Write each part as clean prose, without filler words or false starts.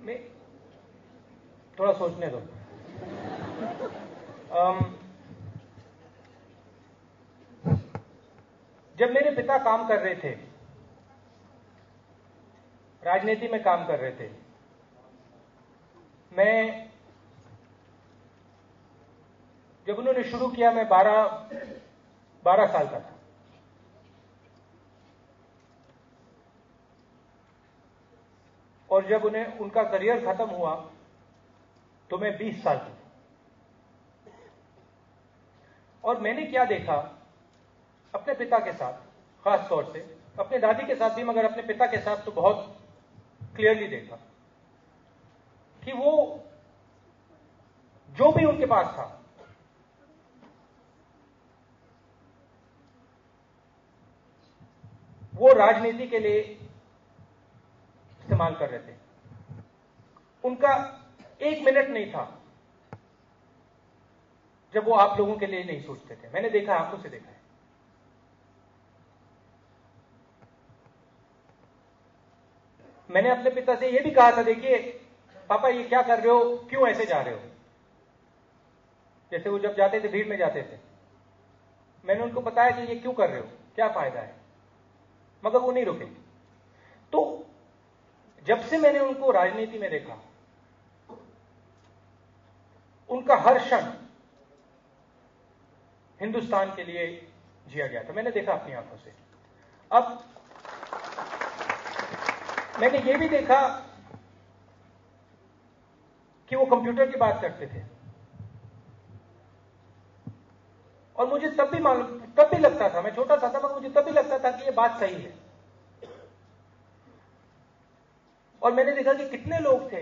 मैं थोड़ा सोचने दो। जब मेरे पिता काम कर रहे थे, राजनीति में काम कर रहे थे, जब उन्होंने शुरू किया मैं 12 साल का था। और जब उनका करियर खत्म हुआ तो मैं 20 साल की थी। और मैंने क्या देखा अपने पिता के साथ, खास तौर से अपने दादी के साथ भी, मगर अपने पिता के साथ तो बहुत क्लियरली देखा कि वो जो भी उनके पास था वो राजनीति के लिए इस्तेमाल कर रहे थे। उनका 1 मिनट नहीं था जब वो आप लोगों के लिए नहीं सोचते थे। मैंने देखा, आंखों से देखा है। मैंने अपने पिता से यह भी कहा था, देखिए पापा ये क्या कर रहे हो, क्यों ऐसे जा रहे हो। जैसे वो जब जाते थे भीड़ में जाते थे, मैंने उनको बताया कि ये क्यों कर रहे हो, क्या फायदा है, मगर वो नहीं रुके। तो जब से मैंने उनको राजनीति में देखा, उनका हर क्षण हिंदुस्तान के लिए जिया गया था। मैंने देखा अपनी आंखों से। अब मैंने ये भी देखा कि वो कंप्यूटर की बात करते थे, और मुझे तब भी लगता था, मैं छोटा सा था मगर मुझे तब भी लगता था कि ये बात सही है। और मैंने देखा कि कितने लोग थे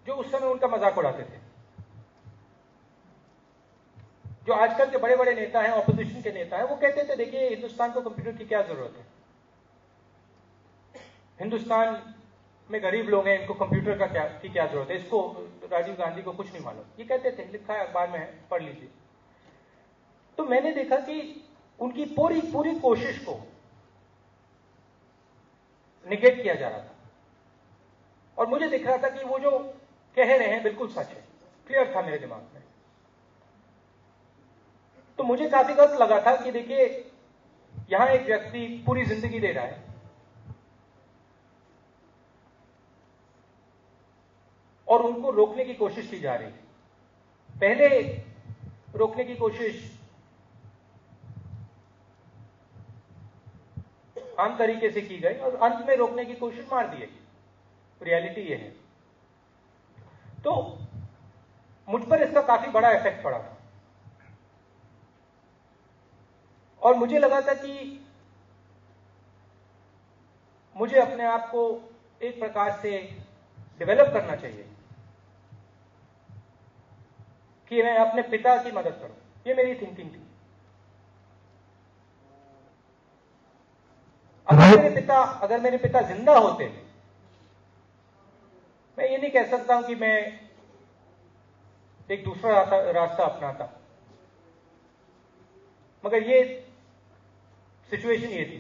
जो उस समय उनका मजाक उड़ाते थे। जो आजकल के बड़े बड़े नेता हैं, ऑपोजिशन के नेता हैं, वो कहते थे देखिए हिंदुस्तान को कंप्यूटर की क्या जरूरत है, हिंदुस्तान में गरीब लोग हैं, इनको कंप्यूटर का क्या जरूरत है, इसको राजीव गांधी को कुछ नहीं मालूम, ये कहते थे, लिखा है अखबार में, पढ़ लीजिए। तो मैंने देखा कि उनकी पूरी कोशिश को निगेट किया जा रहा था, और मुझे दिख रहा था कि वो जो कह रहे हैं बिल्कुल सच है। क्लियर था मेरे दिमाग में। तो मुझे काफी गलत लगा था कि देखिए यहां एक व्यक्ति पूरी जिंदगी दे रहा है और उनको रोकने की कोशिश की जा रही है। पहले रोकने की कोशिश आम तरीके से की गई और अंत में रोकने की कोशिश मार दी गई। रियलिटी ये है। तो मुझ पर इसका काफी बड़ा इफेक्ट पड़ा था, और मुझे लगा था कि मुझे अपने आप को एक प्रकार से डेवलप करना चाहिए कि मैं अपने पिता की मदद करूं। ये मेरी थिंकिंग थी। अगर मेरे पिता जिंदा होते, मैं ये नहीं कह सकता हूं कि मैं एक दूसरा रास्ता अपनाता, मगर ये सिचुएशन ये थी।